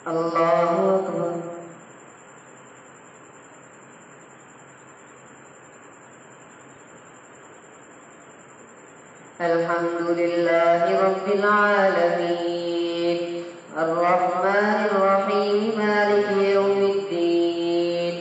الله أكبر. الحمد لله رب العالمين الرحمن الرحيم مالك يوم الدين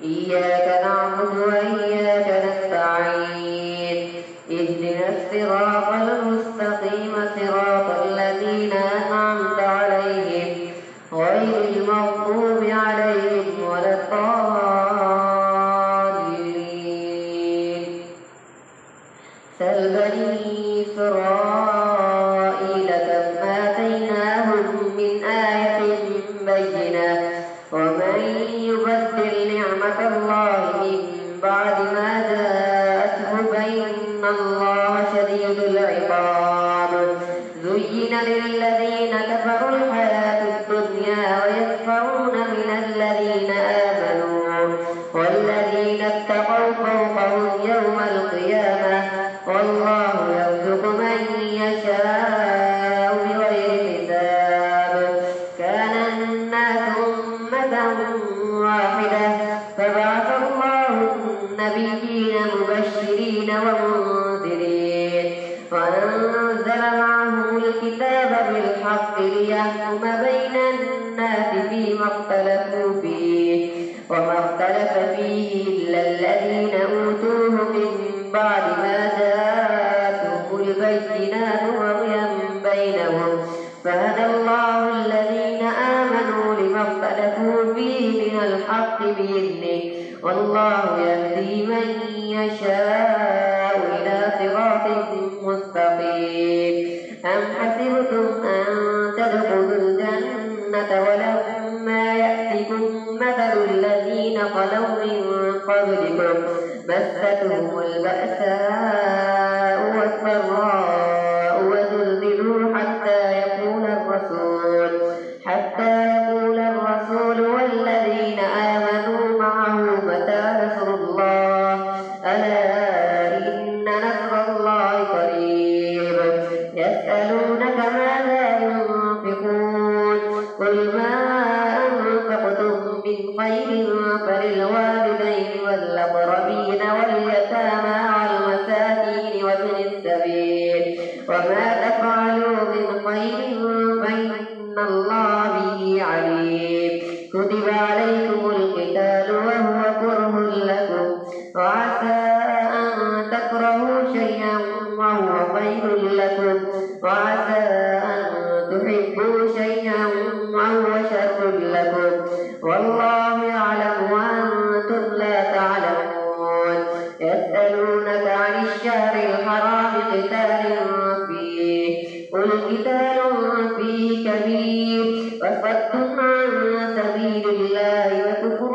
إياك نعبد وإياك نستعين اهدنا الصراط المستقيم صراط الذين أنعمت عليهم غير المغضوب عليهم ولا الضالين. سل بني إسرائيل كم آتيناهم من آية بينة ومن يبدل نعمة الله من بعد ما جاءته فإن الله شديد العقاب. زين للذين كفروا الحياة الدنيا ويسخرون من الذين آمنوا والذين اتقوا فوقهم يوم القيامة والله يرزق من يشاء بغير حساب. كان الناس أمة واحدة فبعث الله النبيين مبشرين ومنذرين وأنزل معهم الكتاب بالحق ليحكم بين الناس فيما اختلفوا فيه وما اختلف فيه إلا الذين أوتوه من بعد ما جاءتهم البينات بغيا بينهم فهدى الله الذين آمنوا لما اختلفوا فيه من الحق بإذنه والله يهدي من يشاء إلى صراط مستقيم. أم حسبتم أن تدخلوا الجنة ولما يأتكم مثل الذين خلوا من قبلكم مستهم البأساء والضراء وزلزلوا حتى يقول الرسول والذين آمنوا معه متى نصر الله ألا إن نصر الله قريب. يسألونك ماذا ينفقون قل ما أنفقتم من خير فللوالدين والأقربين واليتامى والمساكين وابن السبيل وما تفعلوا من خير فإن الله به عليم. كتب عليكم القتال وهو كره لكم وعسى أن تكرهوا شيئا وهو خير لكم وعسى أن تحبوا شيئا وهو شر لكم والله يعلم وأنتم لا تعلمون. يسألونك عن الشهر الحرام قتال فيه قل قتال فيه كبير وصد عن سبيل الله وكفر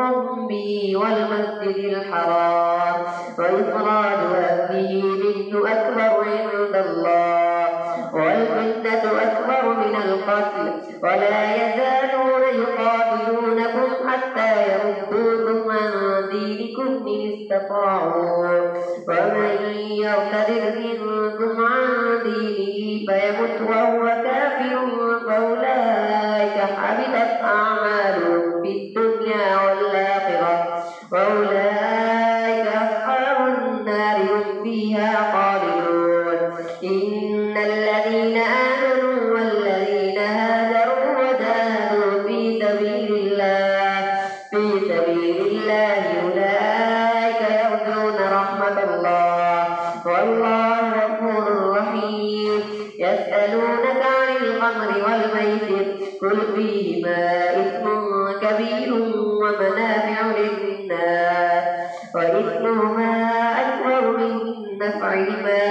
به والمسجد الحرام وإخراج أهله منه أكبر عند الله والفتنة أكبر من القتل ولا يزالون يقاتلونكم حتى يردوكم عن دينكم إن استطاعوا ومن يرتد منكم عن دينه فيمت وهو كافر فأولئك حبطت أعمالهم في الدنيا والآخرة وأولئك أصحاب النار هم فيها خالدون. إن الذين آمنوا والذين هاجروا وجاهدوا في سبيل الله أولئك يرجون رحمة الله والله غفور رحيم. يسألونك عن الخمر والميسر قل فيهما إثم كبير ومنافع للناس وإثمهما أكبر من نفعهما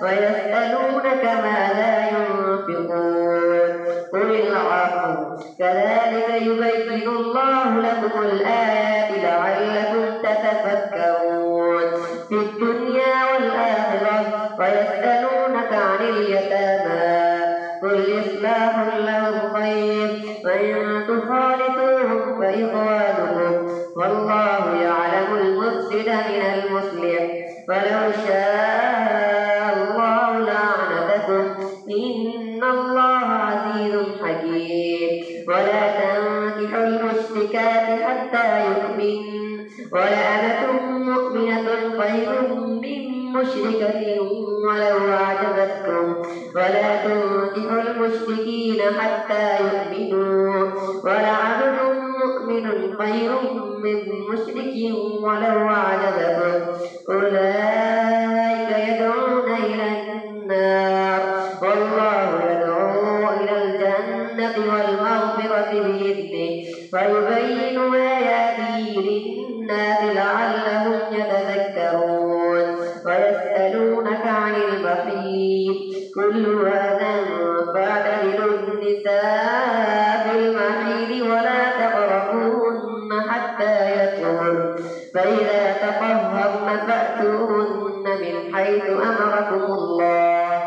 ويسألونك ماذا ينفقون قل العفو كذلك يبين الله لكم الآيات لعلكم تتفكرون في الدنيا والآخرة. ويسألونك عن اليتامى قل إصلاح لهم خير وإن تخالطوهم فإخوانكم والله يعلم المفسد من المصلح ولو شاء الله لأعنتكم إن الله عزيز حكيم. ولا المشركات حتى يؤمن ولأمة مؤمنة خير من مشركة ولو أعجبتكم ولا تنكحوا المشركين حتى يؤمنوا ولعبد مؤمن خير من مشرك ولو أعجبكم أولئك يدعون إلى النار والله يدعو إلى الجنة والمغفرة بإذنه ويبين آياته للناس لعلهم يتذكرون ويسألونك عن المحيط كل هذا فاعتزلوا النساء في المحيط ولا تقربوهن حتى يطهرن فإذا تطهرن فأتوهن من حيث أمركم الله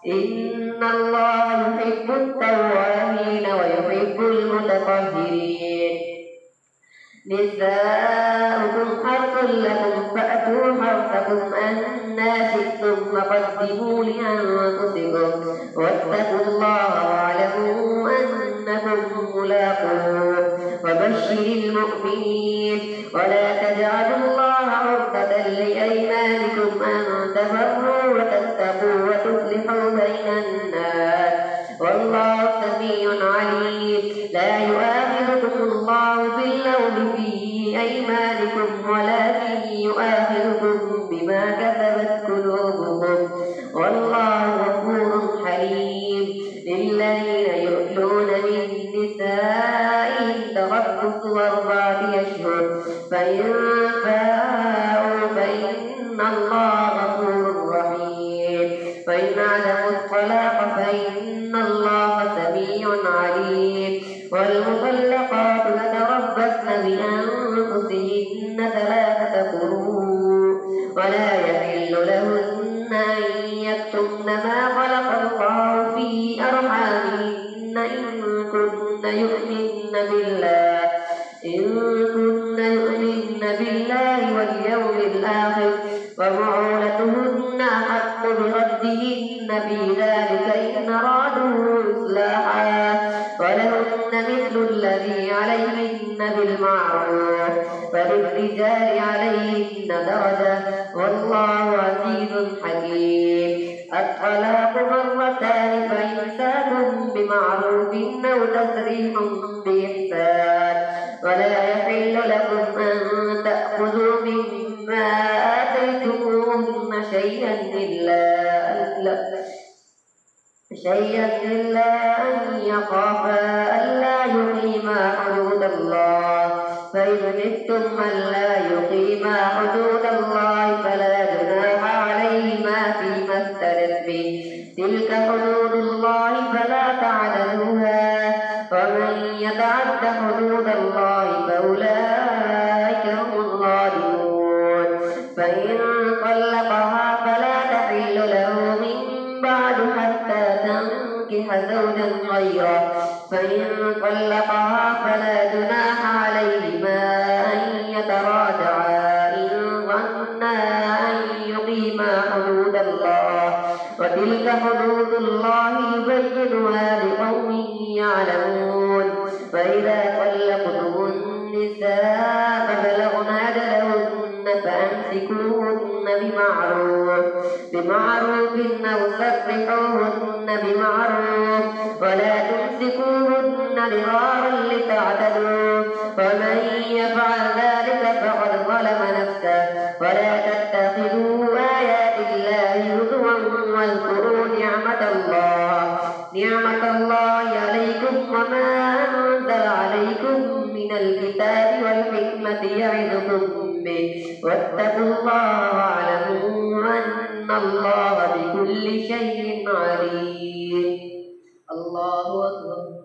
إن الله يحب التوابين ويحب المتطهرين نساؤكم حرث لكم فأتوا حرثكم أنى شئتم وقدموا لأنفسكم واتقوا الله واعلموا أنكم ملاقوه وبشر المؤمنين ولا تجعلوا الله عرضة لأيمانكم أن تبروا وتتقوا وتصلحوا بين الناس والله سميع عليم لا يؤاخذكم الله باللغو في أيمانكم ولكن يؤاخذكم بما كسبت قلوبكم والله غفور حليم للذين يؤلون من نسائهم تربص 4 أشهر فإن فاءوا فإن الله غفور رحيم فإن عزموا الطلاق فإن الله سميع عليم والمطلقات يتربصن بأنفسهن 3 قروء ولا يحل لهن أن يكتمن ما خلق الله في أرحامهن إن كن يؤمن بالله واليوم الآخر وبعولتهن أحق بردهن في ذلك إن أرادوا إصلاحا ولهن مثل الذي عليهن بالمعروف وللرجال عليهن درجة والله عزيز حكيم الطلاق 2 فإمساك بمعروف أو تسريح بإحسان ولا يحل لكم أن تأخذوا مما آتيتموهن شيئا إلا أن يخافا ألا يقيما حدود الله فإن خفتم ألا يقيما حدود الله فلا جناح عليهما فيما افتدت به تلك حدود الله فلا تعتدوها ومن يتعد حدود الله فأولئك هم الظالمون فإن طلقها فلا تحل له من بعد حتى تنكح زوجا غيره فإن طلقها فلا جناح عليهما أن يتراجعا إن ظنا أن يقيما حدود الله وتلك حدود الله يبينها لقوم يعلمون فإذا طلقتم النساء فبلغن أجلهن فأمسكوهن بمعروف أو سرحوهن بمعروف ولا تمسكوهن ضرارا لتعتدوا ومن يفعل ذلك فقد ظلم نفسه ولا تتخذوا آيات الله هزوا واذكروا نعمة الله عليكم وما أنزل عليكم من الكتاب والحكمة يعظكم به واتقوا الله واعلموا أن الله بكل شيء عليم الله أكبر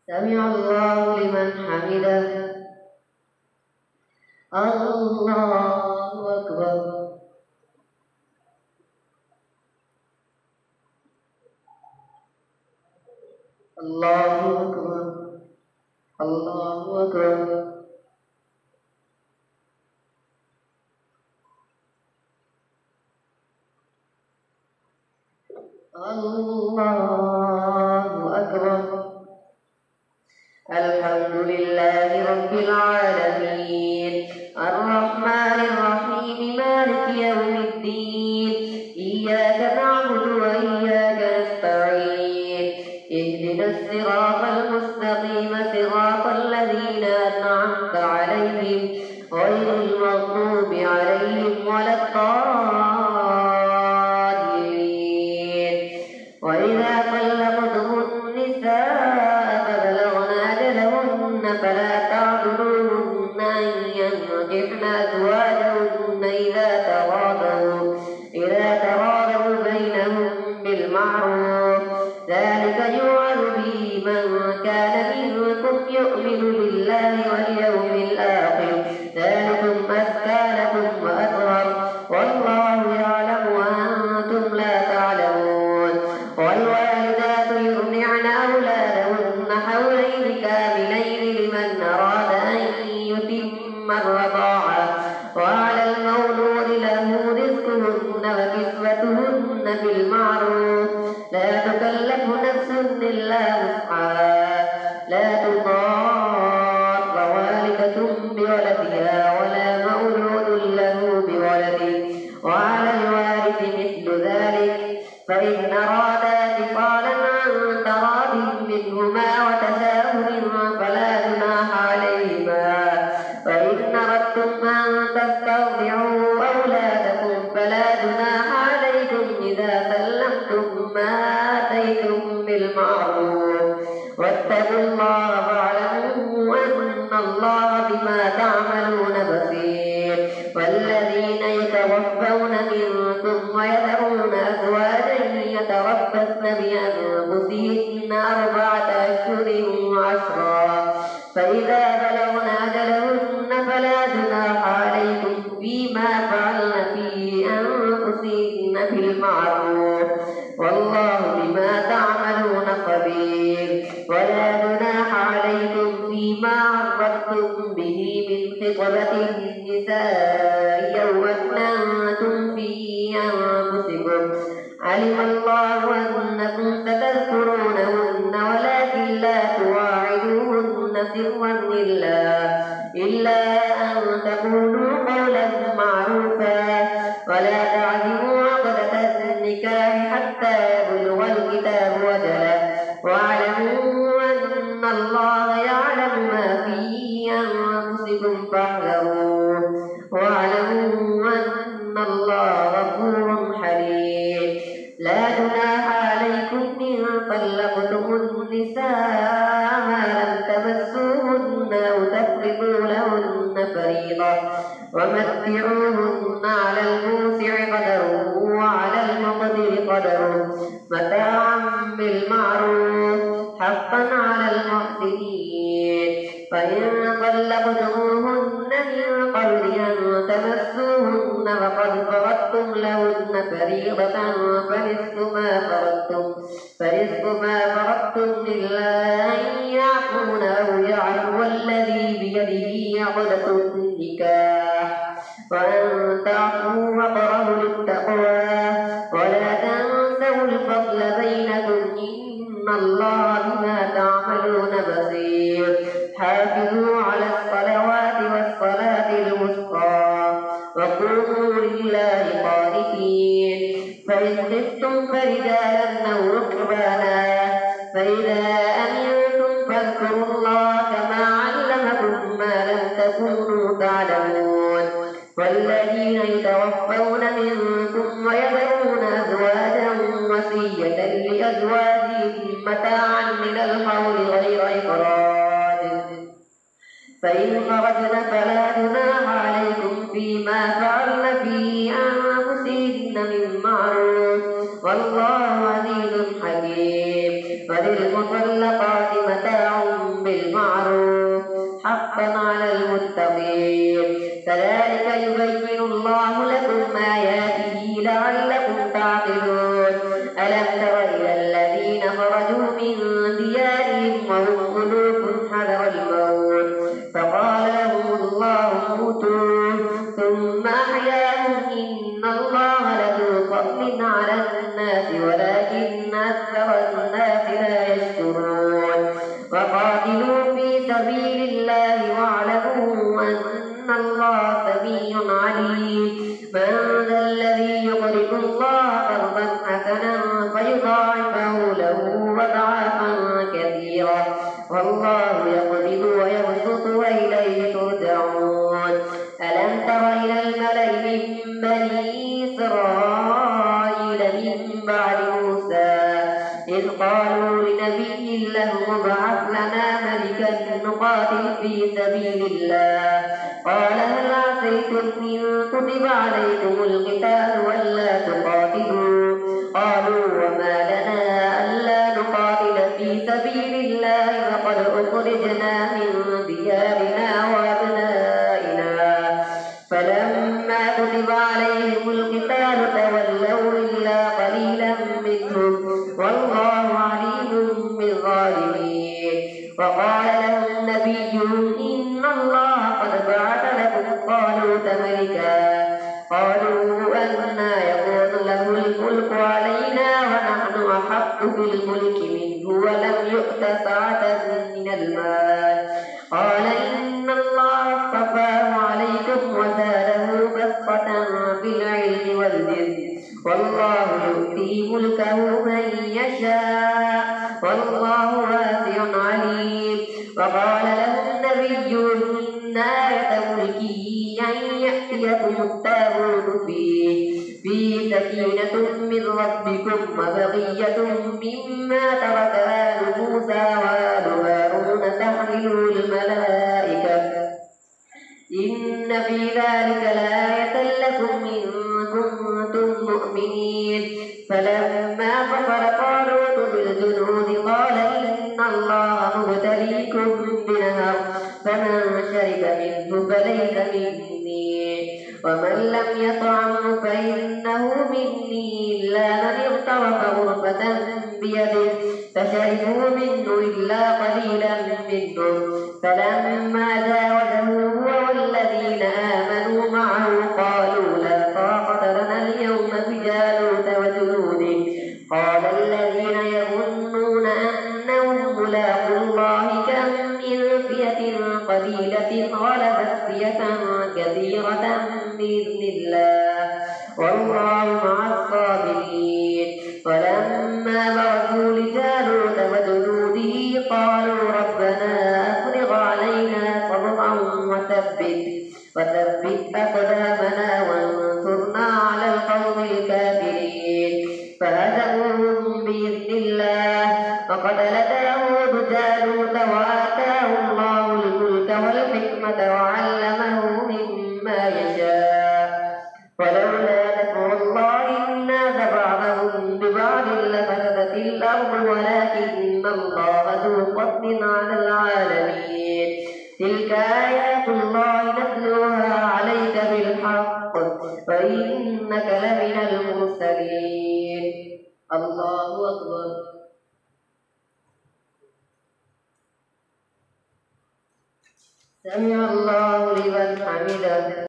سمع الله لمن حمده الله أكبر الله أكبر الله أكبر الله أكبر. الحمد لله رب العالمين الرحمن الرحيم مالك يوم الدين إياك نعبد وإياك نستعين اهدنا الصراط المستقيم صراط الذين أنعمت عليهم غير المغضوب عليهم ولا الضالين. وإذا طلقتم النساء فبلغن أجلهن فلا تعضلوهن أن ينكحن أزواجهن إذا تراضوا بينهم بالمعروف ذلك يوعظ به من كان منكم يؤمن بالله واليوم الآخر ذلكم أزكى لكم وأطهر والله يعلم وأنتم لا تعلمون. والوالدات يرضعن أولادهن حولين كاملين لمن أراد أن يتم الرضاعة وعلى المولود له رزقهن وكسوتهن بالمعروف لا تكلف نفس إلا وسعها لا تضار والدة بولدها ولا مولود له بولده وعلى الوارث مثل ذلك فإن أرادا فصالا عن تراض منهما وتشاور فلا جناح عليهما. فإن أردتم أن تسترضعوا أولادكم فلا جناح عليكم إذا سلمتم ما آتيتم بالمعروف واتقوا الله واعلموا أن الله بما تعملون بصير. والذين يتوفون منكم ويذرون أزواجا يتربصن بأنفسهن 4 أشهر و10 فإذا بلغن أجلهن فلا جناح عليكم فيما فعلن في أنفسهن بالمعروف والله بما تعملون خبير. ولا جناح عليكم فيما عرضتم به من خطبة النساء أو أكننتم في أنفسكم علم الله أنكم ستذكرونهن ولكن لا تواعدوهن سرا إلا أن تقولوا قولا معروفا ولا تعزموا عقدة النكاح حتى يبلغ الكتاب أجله واعلموا أن الله يعلم ما في أنفسكم فاحذروه واعلموا أن الله غفور حليم. لا جناح عليكم إن طلقتم النساء ما لم تمسوهن أو تفرضوا لهن فريضة ومتعوهن على الموسع قدره وعلى المقدر قدره متاعا بالمعروف حقا على المحسنين. فإن طلقتموهن من قبل أن تمسوهن وقد فرضتم لهن فريضة فنصف ما فرضتم إلا أن يعفون أو يعفو الذي بيده عقدة النكاح وأن تعفوا أقرب للتقوى ولا تنسوا الفضل بينكم إن الله بما تعملون بصير. حافظوا على الصلوات والصلاة الوسطى وقوموا لله قانتين. فإن خفتم فرجالا أو ركبانا فإذا أمنتم فاذكروا الله كما علمكم ما لم تكونوا تعلمون. والذين يتوفون منكم ويذرون أزواجا وصية لأزواجهم متاعا إلى الحول غير إخراج فإن خرجن فلا جناح عليكم فيما فعلن في أنفسهن من معروف والله عزيز حكيم. وللمطلقات متاع بالمعروف حقا على المتقين. كذلك يبين الله لكم آياته لعلكم تعقلون. ألم تر إلى الذين خرجوا من ديارهم وهم ألوف حذر الموت فقال لهم الله موتوا ثم أحياهم إن الله لذو فضل على الناس ولكن الله قرضا حسنا فيضاعفه له أضعافا كثيرة والله يقبض ويبسط وإليه ترجعون. ألم تر إلى الملأ من بني إسرائيل من بعد موسى إذ قالوا لنبي له ابعث لنا ملكا نقاتل في سبيل الله قال هل عسيتم إن كتب عليكم القتال ألا تقاتلوا قالوا وما لنا ألا نقاتل في سبيل الله وقد أخرجنا من ديارنا وأبنائنا فلما كتب عليهم القتال تولوا إلا قليلا منهم والله عليم بالظالمين. وقال لهم نبيهم إن الله قد بعث لكم طالوت ملكا قالوا أنى يكون له الملك علينا ونحن أحق بالملك منه ولم يؤت سعة من المال قال إن الله اصطفاه عليكم وزاده بسطة في العلم والجسم والله يؤتي ملكه من يشاء والله واسع عليم. وقال لهم نبيهم إن آية ملكه أن يأتيكم التابوت فيه سكينة من ربكم وبقية مما ترك آل موسى وآل هارون تحمله الملائكة إن في ذلك لآية لكم إن كنتم مؤمنين. فلما فصل طالوت بالجنود قال إن الله مبتليكم بنهر فمن شرب منه فليس مني ومن لم يطعمه فإنه مني إلا من اغترف غرفة بيده فشربوا منه إلا قليلا منهم فلما جاوزه هو والذين آمنوا معه قالوا لا طاقة لنا اليوم بجالوت وجنوده قال الذين يظنون أنهم ملاقو الله كم من فئة قليلة غلبت فئة كثيرة بإذن الله والله مع الصابرين. فلما برزوا لجالوت وجنوده قالوا ربنا أفرغ علينا صبرا وثبت أقدامنا وانصرنا على القوم الكافرين فهزموهم بإذن الله وقتل داود جالوت وآتاه الله الملك والحكمة وعلمه مما يشاء ولولا دفع الله الناس بعضهم ببعض لفسدت الأرض ولكن الله ذو فضل على العالمين. تلك آيات الله نتلوها عليك بالحق وإنك لمن المرسلين. الله أكبر. سمع الله لمن حمده.